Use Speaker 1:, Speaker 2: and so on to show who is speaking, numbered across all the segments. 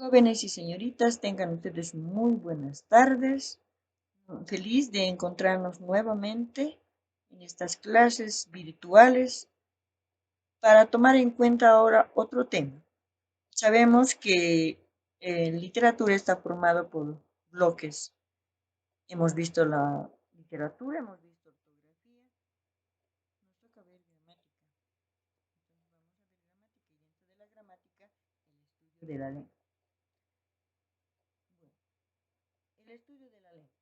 Speaker 1: Jóvenes y señoritas, tengan ustedes muy buenas tardes. Feliz de encontrarnos nuevamente en estas clases virtuales para tomar en cuenta ahora otro tema. Sabemos que literatura está formado por bloques. Hemos visto la literatura, hemos visto ortografía. Nos toca ver gramática. Entonces vamos a ver gramática y dentro de la gramática el estudio de la lengua. Bueno, el estudio de la lengua.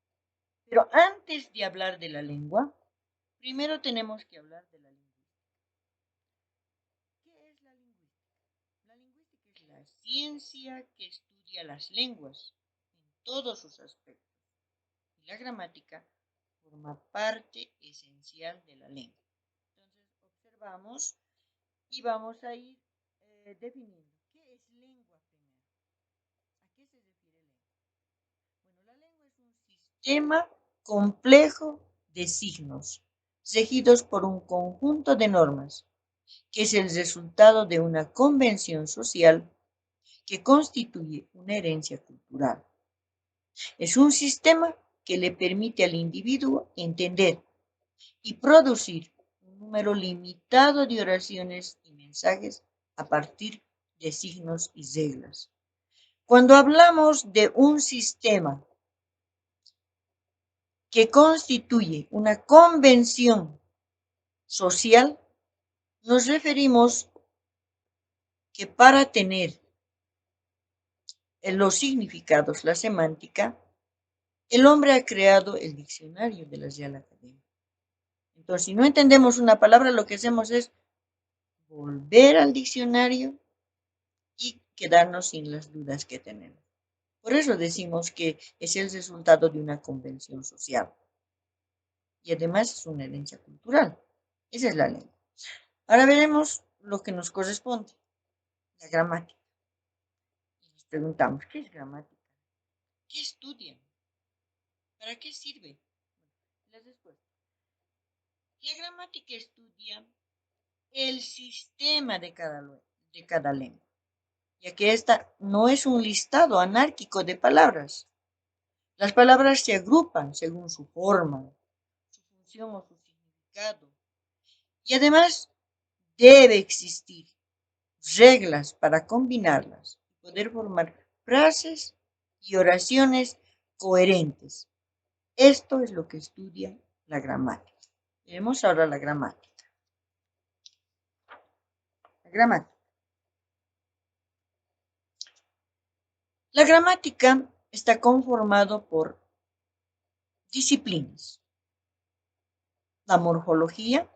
Speaker 1: Pero antes de hablar de la lengua, primero tenemos que hablar de la lingüística. ¿Qué es la lingüística? La lingüística es la ciencia que estudia las lenguas en todos sus aspectos. Y la gramática forma parte esencial de la lengua. Entonces observamos y vamos a ir definiendo qué es lengua primero. ¿A qué se refiere lengua? Bueno, la lengua es un sistema complejo de signos regidos por un conjunto de normas que es el resultado de una convención social que constituye una herencia cultural. Es un sistema que le permite al individuo entender y producir un número limitado de oraciones y mensajes a partir de signos y reglas. Cuando hablamos de un sistema que constituye una convención social, nos referimos que para tener los significados, la semántica, el hombre ha creado el diccionario de la Real Academia. Entonces, si no entendemos una palabra, lo que hacemos es volver al diccionario y quedarnos sin las dudas que tenemos. Por eso decimos que es el resultado de una convención social. Y además es una herencia cultural. Esa es la lengua. Ahora veremos lo que nos corresponde, la gramática. Y nos preguntamos, ¿qué es gramática? ¿Qué estudian? ¿Para qué sirve? Las respuestas. La gramática estudia el sistema de cada lengua, ya que esta no es un listado anárquico de palabras. Las palabras se agrupan según su forma, su función o su significado. Y además debe existir reglas para combinarlas y poder formar frases y oraciones coherentes. Esto es lo que estudia la gramática. Veremos ahora la gramática. La gramática. La gramática está conformado por disciplinas: la morfología,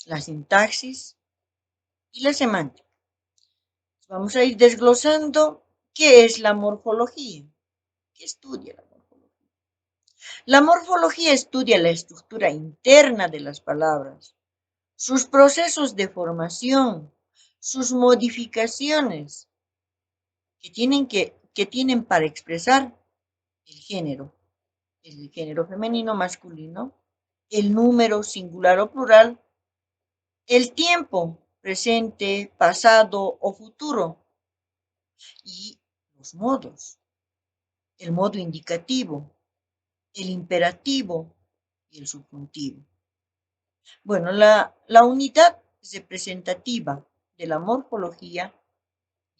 Speaker 1: la sintaxis y la semántica. Vamos a ir desglosando qué es la morfología. ¿Qué estudia la morfología? La morfología estudia la estructura interna de las palabras, sus procesos de formación, sus modificaciones que tienen para expresar el género femenino, masculino, el número singular o plural, el tiempo presente, pasado o futuro y los modos, el modo indicativo, el imperativo y el subjuntivo. Bueno, la unidad representativa de la morfología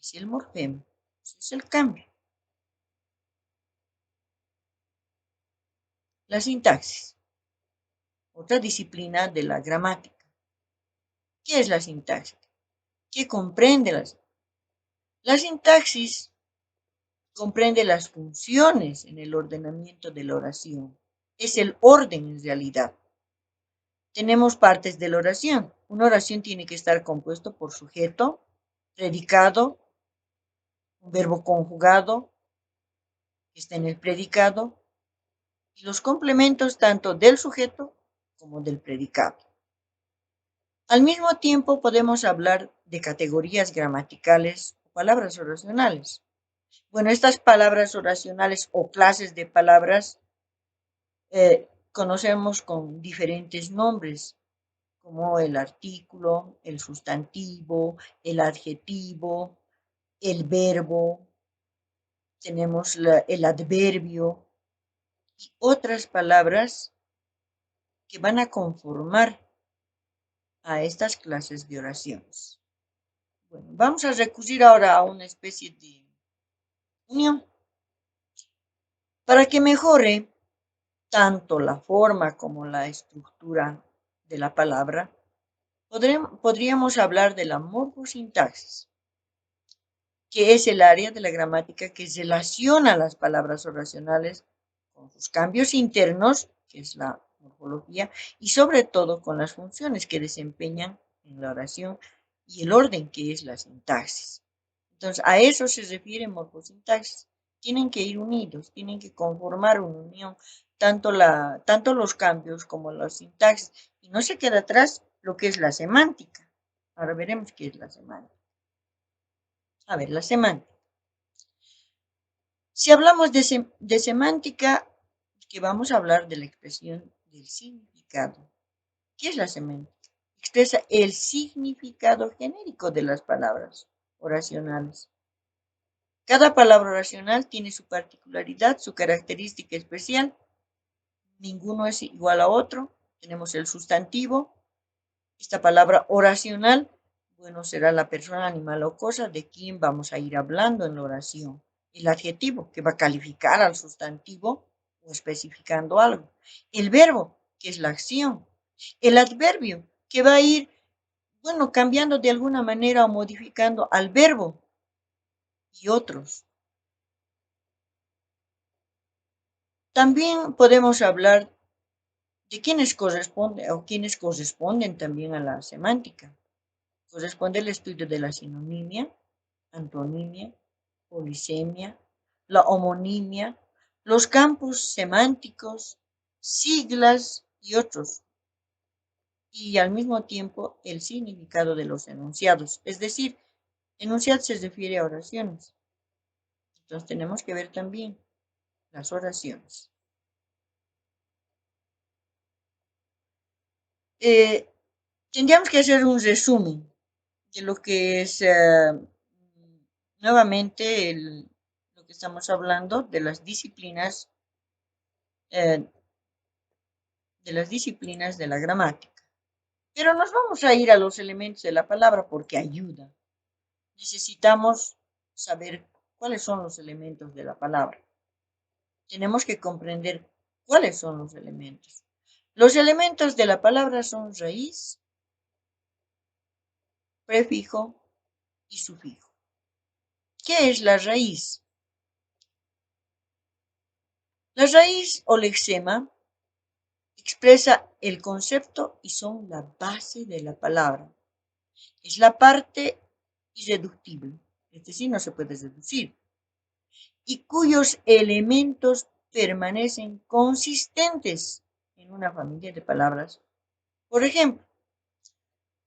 Speaker 1: es el morfema, es el cambio. La sintaxis, otra disciplina de la gramática. ¿Qué es la sintaxis? ¿Qué comprende la sintaxis? Comprende las funciones en el ordenamiento de la oración. Es el orden en realidad. Tenemos partes de la oración. Una oración tiene que estar compuesto por sujeto, predicado, un verbo conjugado que está en el predicado y los complementos tanto del sujeto como del predicado. Al mismo tiempo podemos hablar de categorías gramaticales o palabras oracionales. Bueno, estas palabras oracionales o clases de palabras conocemos con diferentes nombres, como el artículo, el sustantivo, el adjetivo, el verbo, tenemos el adverbio y otras palabras que van a conformar a estas clases de oraciones. Bueno, vamos a recurrir ahora a una especie de unión. Para que mejore tanto la forma como la estructura de la palabra, podríamos hablar de la morfosintaxis, que es el área de la gramática que relaciona las palabras oracionales con sus cambios internos, que es la morfología, y sobre todo con las funciones que desempeñan en la oración y el orden, que es la sintaxis. Entonces, a eso se refiere morfosintaxis. Tienen que ir unidos, tienen que conformar una unión, tanto los cambios como la sintaxis. Y no se queda atrás lo que es la semántica. Ahora veremos qué es la semántica. A ver, la semántica. Si hablamos de semántica, que vamos a hablar de la expresión del significado. ¿Qué es la semántica? Expresa el significado genérico de las palabras oracionales. Cada palabra oracional tiene su particularidad, su característica especial. Ninguno es igual a otro. Tenemos el sustantivo. Esta palabra oracional, bueno, será la persona, animal o cosa de quien vamos a ir hablando en la oración. El adjetivo, que va a calificar al sustantivo o especificando algo. El verbo, que es la acción. El adverbio, que va a ir, bueno, cambiando de alguna manera o modificando al verbo y otros. También podemos hablar de quienes corresponden o quienes corresponden también a la semántica. Corresponde el estudio de la sinonimia, antonimia, polisemia, la homonimia, los campos semánticos, siglas y otros. Y al mismo tiempo el significado de los enunciados. Es decir, enunciado se refiere a oraciones. Entonces tenemos que ver también las oraciones. Tendríamos que hacer un resumen de lo que es nuevamente lo que estamos hablando eh, de las disciplinas de la gramática. Pero nos vamos a ir a los elementos de la palabra porque ayuda. Necesitamos saber cuáles son los elementos de la palabra. Tenemos que comprender cuáles son los elementos. Los elementos de la palabra son raíz, prefijo y sufijo. ¿Qué es la raíz? La raíz o lexema expresa el concepto y son la base de la palabra. Es la parte irreductible, es decir, no se puede reducir, y cuyos elementos permanecen consistentes en una familia de palabras. Por ejemplo,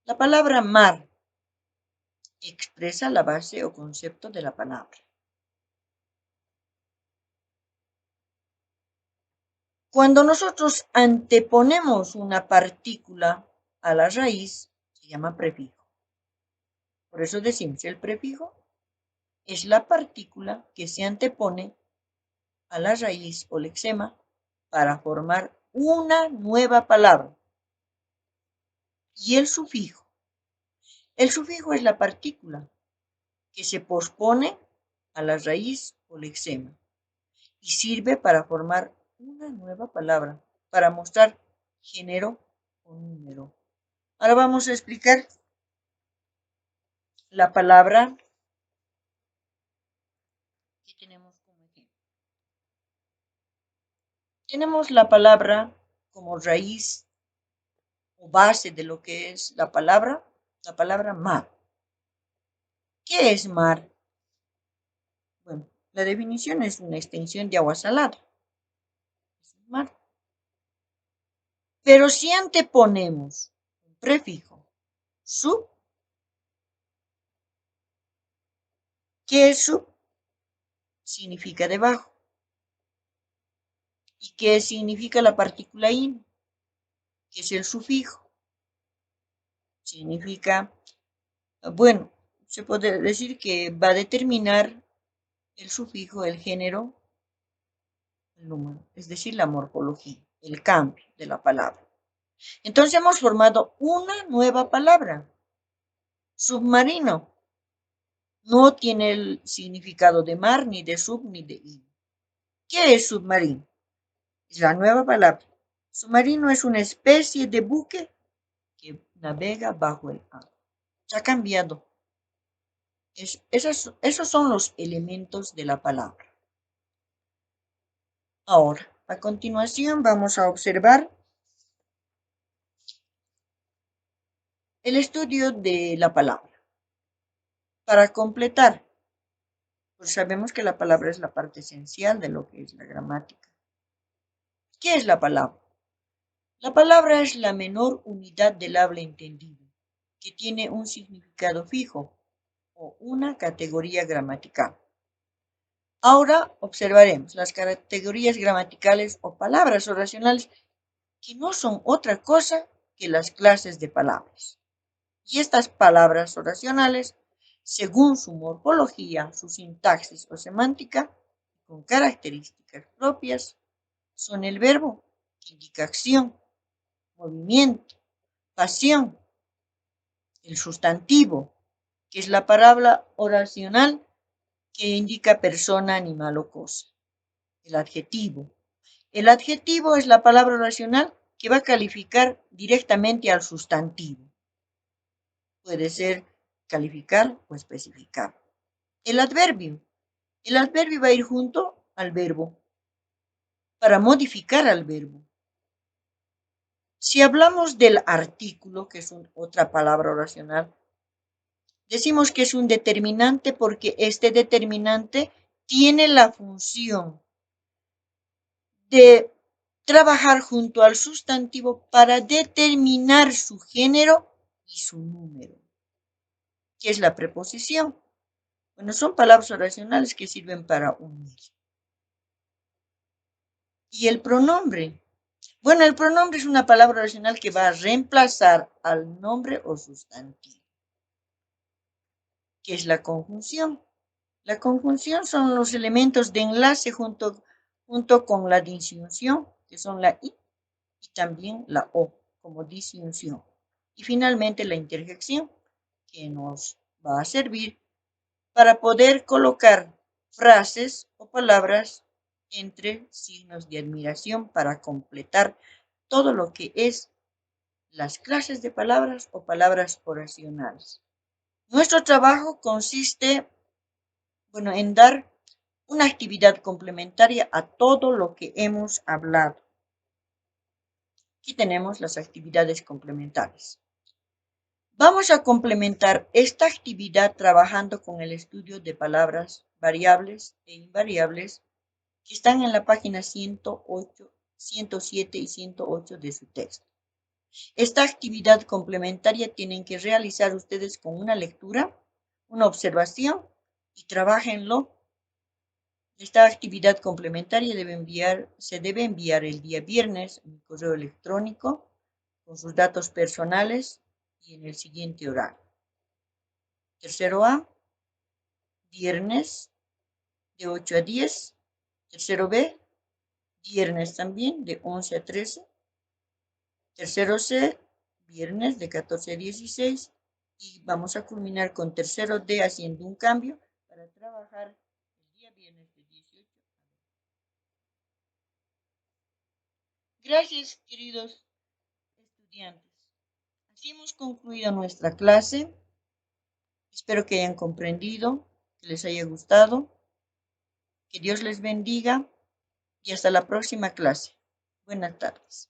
Speaker 1: la palabra mar expresa la base o concepto de la palabra. Cuando nosotros anteponemos una partícula a la raíz, se llama prefijo. Por eso decimos, el prefijo es la partícula que se antepone a la raíz o lexema para formar una nueva palabra. Y el sufijo. El sufijo es la partícula que se pospone a la raíz o lexema y sirve para formar una nueva palabra, para mostrar género o número. Ahora vamos a explicar la palabra que tenemos como ejemplo. Tenemos la palabra como raíz o base de lo que es la palabra mar. ¿Qué es mar? Bueno, la definición es una extensión de agua salada. Es mar. Pero si anteponemos un prefijo, sub, ¿qué es sub? Significa debajo. ¿Y qué significa la partícula in? Que es el sufijo. Significa, bueno, se puede decir que va a determinar el sufijo, el género, el número, es decir, la morfología, el cambio de la palabra. Entonces hemos formado una nueva palabra, submarino. No tiene el significado de mar, ni de sub, ni de in. ¿Qué es submarino? Es la nueva palabra. Submarino es una especie de buque que navega bajo el agua. Se ha cambiado. Esos son los elementos de la palabra. Ahora, a continuación vamos a observar el estudio de la palabra. Para completar, pues sabemos que la palabra es la parte esencial de lo que es la gramática. ¿Qué es la palabra? La palabra es la menor unidad del habla entendido, que tiene un significado fijo o una categoría gramatical. Ahora observaremos las categorías gramaticales o palabras oracionales, que no son otra cosa que las clases de palabras. Y estas palabras oracionales, según su morfología, su sintaxis o semántica, con características propias, son el verbo, que indica acción, movimiento, pasión, el sustantivo, que es la palabra oracional que indica persona, animal o cosa, el adjetivo. El adjetivo es la palabra oracional que va a calificar directamente al sustantivo. Puede ser calificar o especificar. El adverbio. El adverbio va a ir junto al verbo para modificar al verbo. Si hablamos del artículo, que es otra palabra oracional, decimos que es un determinante porque este determinante tiene la función de trabajar junto al sustantivo para determinar su género y su número. ¿Qué es la preposición? Bueno, son palabras oracionales que sirven para unir. ¿Y el pronombre? Bueno, el pronombre es una palabra oracional que va a reemplazar al nombre o sustantivo. ¿Qué es la conjunción? La conjunción son los elementos de enlace junto con la disyunción, que son la I y también la O, como disyunción. Y finalmente la interjección, que nos va a servir para poder colocar frases o palabras entre signos de admiración para completar todo lo que es las clases de palabras o palabras oracionales. Nuestro trabajo consiste, en dar una actividad complementaria a todo lo que hemos hablado. Aquí tenemos las actividades complementarias. Vamos a complementar esta actividad trabajando con el estudio de palabras variables e invariables que están en la página 108, 107 y 108 de su texto. Esta actividad complementaria tienen que realizar ustedes con una lectura, una observación y trabajenlo. Esta actividad complementaria se debe enviar el día viernes en mi correo electrónico con sus datos personales y en el siguiente horario. Tercero A, viernes de 8 a 10. Tercero B, viernes también de 11 a 13. Tercero C, viernes de 14 a 16. Y vamos a culminar con tercero D haciendo un cambio para trabajar el día viernes de 18. Gracias, queridos estudiantes. Así hemos concluido nuestra clase. Espero que hayan comprendido, que les haya gustado. Que Dios les bendiga y hasta la próxima clase. Buenas tardes.